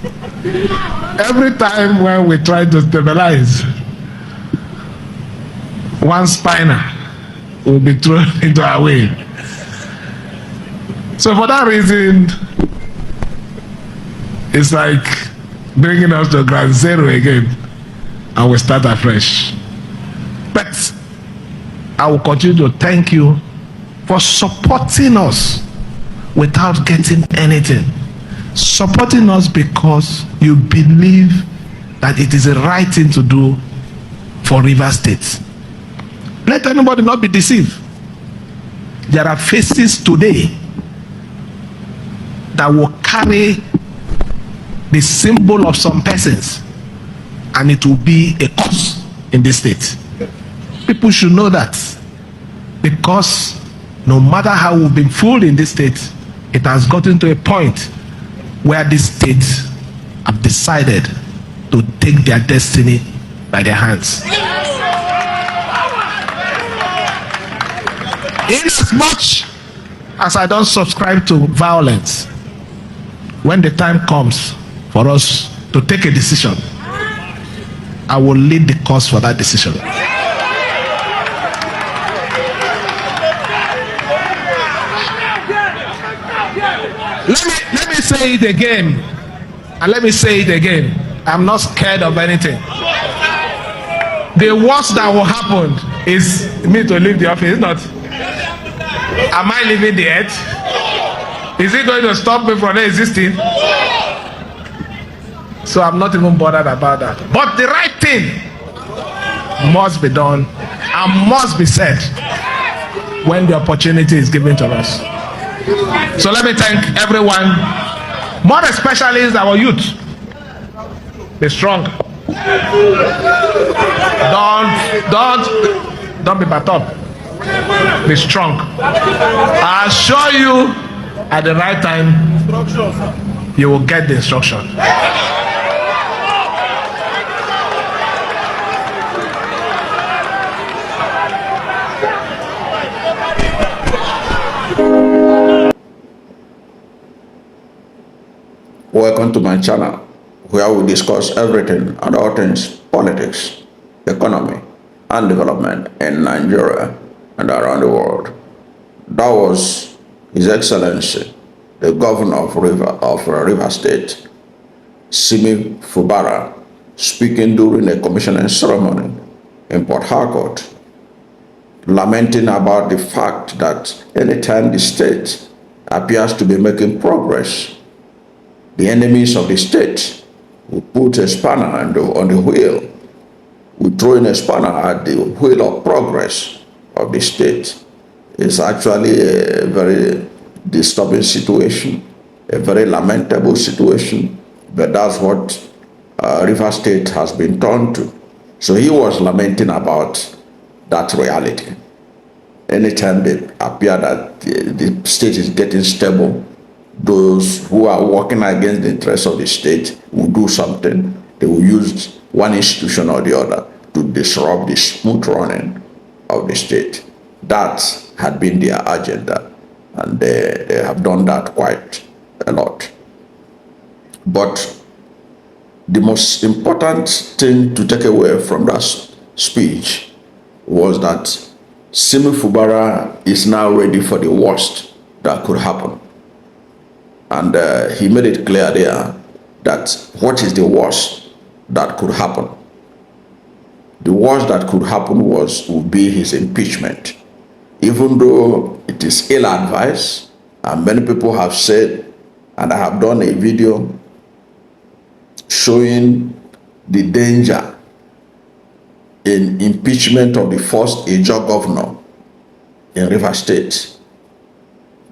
Every time when we try to stabilize, one spinner will be thrown into our way. So for that reason, it's like bringing us to ground zero again, and we start afresh. But I will continue to thank you for supporting us without getting anything. Supporting us because you believe that it is the right thing to do for Rivers State. Let anybody not be deceived. There are faces today that will carry the symbol of some persons, and it will be a cause in this state. People should know that, because no matter how we've been fooled in this state, it has gotten to a point where this state have decided to take their destiny by their hands. Inasmuch as I don't subscribe to violence, when the time comes for us to take a decision, I will lead the cause for that decision. Let me say it again, and let me say it again. I'm not scared of anything. The worst that will happen is me to leave the office. It's not. Am I leaving the earth? Is it going to stop me from existing? So I'm not even bothered about that. But the right thing must be done and must be said when the opportunity is given to us. So let me thank everyone, more especially our youth. Be strong. Don't be bad up. Be strong. I assure you, at the right time, you will get the instruction. Welcome to my channel, where we discuss everything and all things politics, economy, and development in Nigeria and around the world. That was His Excellency, the Governor of Rivers State, Simi Fubara, speaking during a commissioning ceremony in Port Harcourt, lamenting about the fact that anytime the state appears to be making progress, the enemies of the state will put a spanner on the wheel. We throw in a spanner at the wheel of progress of the state. It's actually a very disturbing situation, a very lamentable situation, but that's what Rivers State has been turned to. So he was lamenting about that reality. Anytime they appear that the state is getting stable, those who are working against the interests of the state will do something. They will use one institution or the other to disrupt the smooth running of the state. That had been their agenda, and they have done that quite a lot. But the most important thing to take away from that speech was that Simi Fubara is now ready for the worst that could happen. And he made it clear there that what is the worst that could happen? The worst that could happen would be his impeachment. Even though it is ill-advised, and many people have said, and I have done a video showing the danger in impeachment of the first Abuja governor in Rivers State,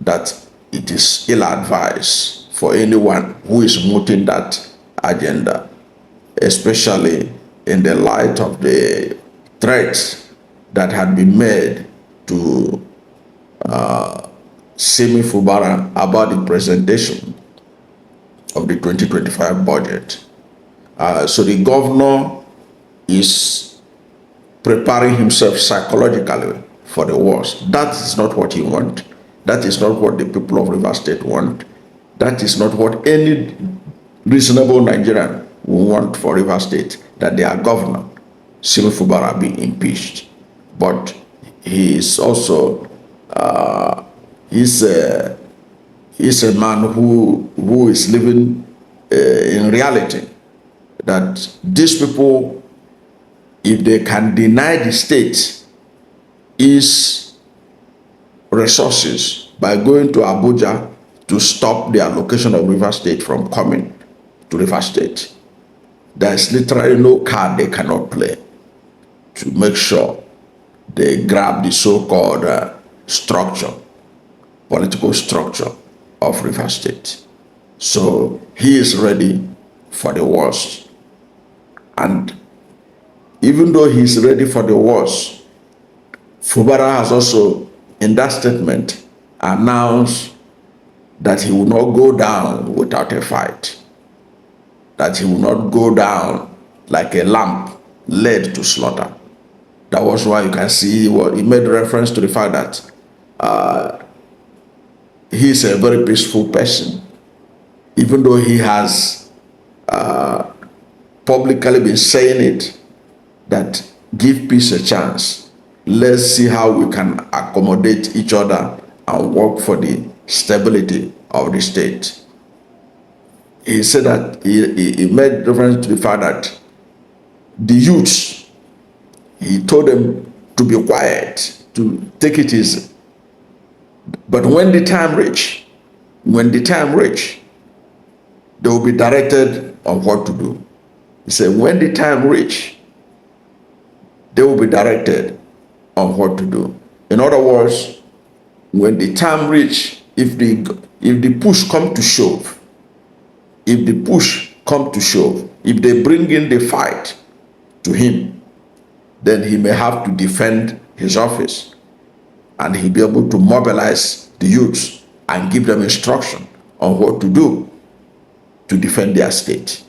that it is ill-advised for anyone who is mooting that agenda, especially in the light of the threats that had been made to Simi Fubara about the presentation of the 2025 budget. So the governor is preparing himself psychologically for the worst. That is not what he wants. That is not what the people of Rivers State want. That is not what any reasonable Nigerian will want for Rivers State that their governor, Simi Fubara, be impeached. But he is also he's a man who is living in reality, that these people, if they can deny the state its resources by going to Abuja to stop the allocation of Rivers State from coming to Rivers State, there's literally no card they cannot play to make sure they grab the so-called political structure of Rivers State. So he is ready for the worst. And even though he's ready for the worst, Fubara has also, in that statement, announced that he will not go down without a fight, that he will not go down like a lamb led to slaughter. That was why you can see he made reference to the fact that he is a very peaceful person, even though he has publicly been saying it, that give peace a chance. Let's see how we can accommodate each other and work for the stability of the state. He said that he made reference to the fact that the youths, he told them to be quiet, to take it easy. But when the time reach, they will be directed on what to do. He said, when the time reach, they will be directed on what to do. In other words, when the time reach, if the push come to shove, if they bring in the fight to him, then he may have to defend his office, and he'll be able to mobilize the youths and give them instruction on what to do to defend their state.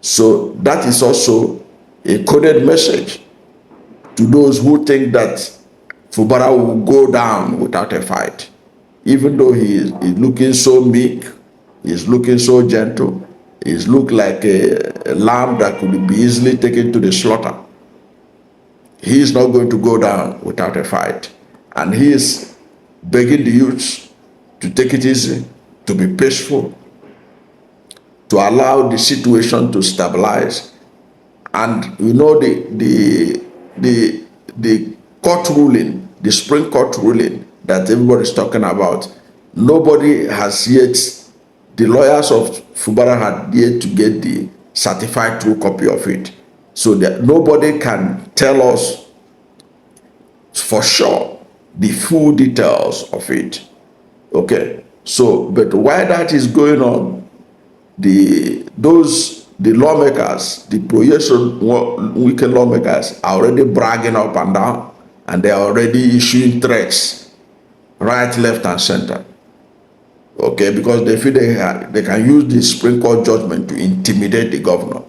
So that is also a coded message to those who think that Fubara will go down without a fight. Even though he is looking so meek, he's looking so gentle, he's look like a lamb that could be easily taken to the slaughter, he is not going to go down without a fight. And he is begging the youths to take it easy, to be peaceful, to allow the situation to stabilize. And you know, the court ruling, the Supreme Court ruling that everybody is talking about, nobody has yet, the lawyers of Fubara had yet to get the certified true copy of it. So that nobody can tell us for sure the full details of it. Okay. So, but while that is going on, the lawmakers, the Nyesom Wike lawmakers are already bragging up and down, and they are already issuing threats right, left, and center. Okay, because they feel they can use the Supreme Court judgment to intimidate the governor.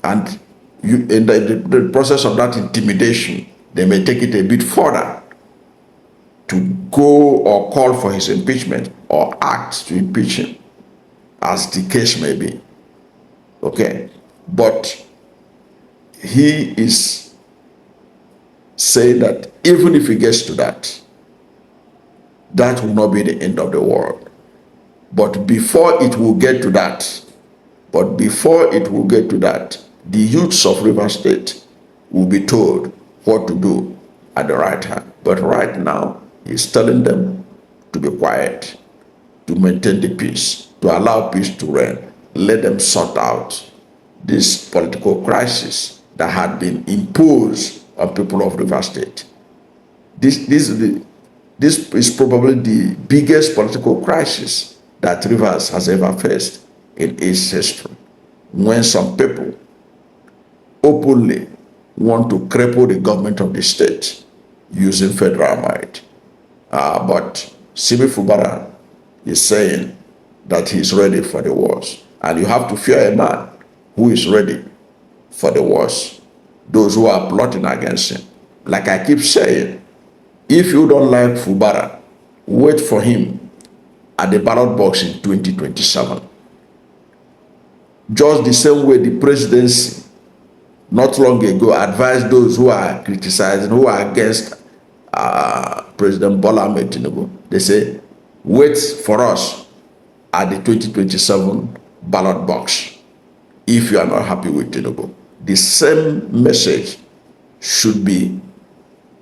And in the process of that intimidation, they may take it a bit further to go or call for his impeachment or act to impeach him, as the case may be. Okay, but he is saying that even if he gets to that, that will not be the end of the world. But before it will get to that, the youths of Rivers State will be told what to do at the right time. But right now, he's telling them to be quiet, to maintain the peace, to allow peace to reign. Let them sort out this political crisis that had been imposed on people of Rivers State. This is probably the biggest political crisis that Rivers has ever faced in its history, when some people openly want to cripple the government of the state using federal might. But Simi Fubara is saying that he's ready for the worst. And you have to fear a man who is ready for the worst. Those who are plotting against him. Like I keep saying, if you don't like Fubara, wait for him at the ballot box in 2027. just the same way the presidency not long ago advised those who are criticizing, who are against President Bola Ahmed Tinubu. They say, wait for us at the 2027 ballot box if you are not happy with Tinubu. The same message should be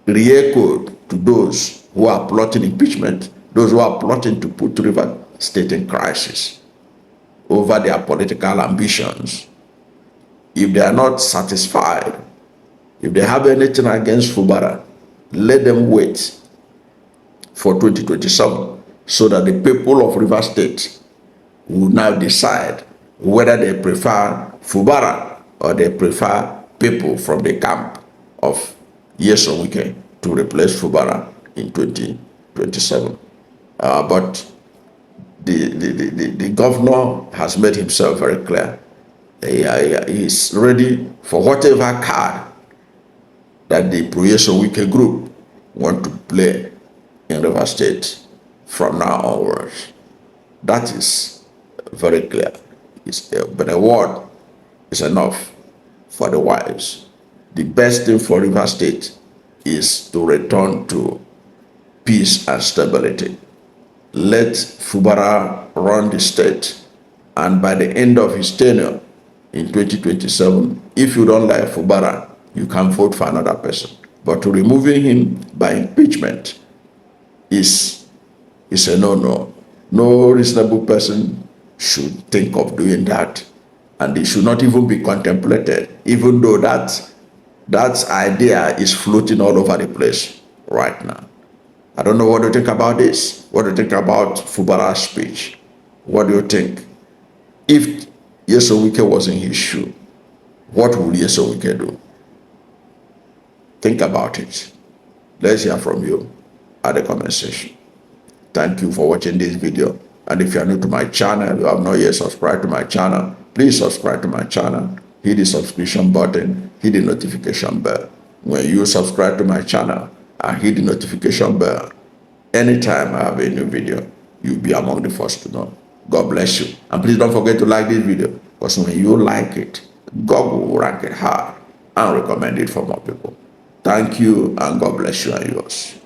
re-echoed to those who are plotting impeachment, those who are plotting to put Rivers State in crisis over their political ambitions. If they are not satisfied, if they have anything against Fubara, let them wait for 2027 so that the people of Rivers State will now decide whether they prefer Fubara or they prefer people from the camp of Nyesom Wike to replace Fubara in 2027. But the governor has made himself very clear. He is ready for whatever card that the Nyesom Wike group want to play in Rivers State from now onwards. That is very clear. But a word is enough for the wise. The best thing for Rivers State is to return to peace and stability. Let Fubara run the state, and by the end of his tenure in 2027, if you don't like Fubara, you can vote for another person. But removing him by impeachment is a no-no. No reasonable person should think of doing that, and it should not even be contemplated, even though that idea is floating all over the place right now. I don't know what you think about this. What do you think about Fubara's speech? What do you think? If Nyesom Wike was in his shoe, what would Nyesom Wike do? Think about it. Let's hear from you at the comment section. Thank you for watching this video. And if you are new to my channel, you have not yet subscribed to my channel, please subscribe to my channel. Hit the subscription button, hit the notification bell. When you subscribe to my channel and hit the notification bell, anytime I have a new video, you'll be among the first to know. God bless you. And please don't forget to like this video, because when you like it, God will rank it high and recommend it for more people. Thank you, and God bless you and yours.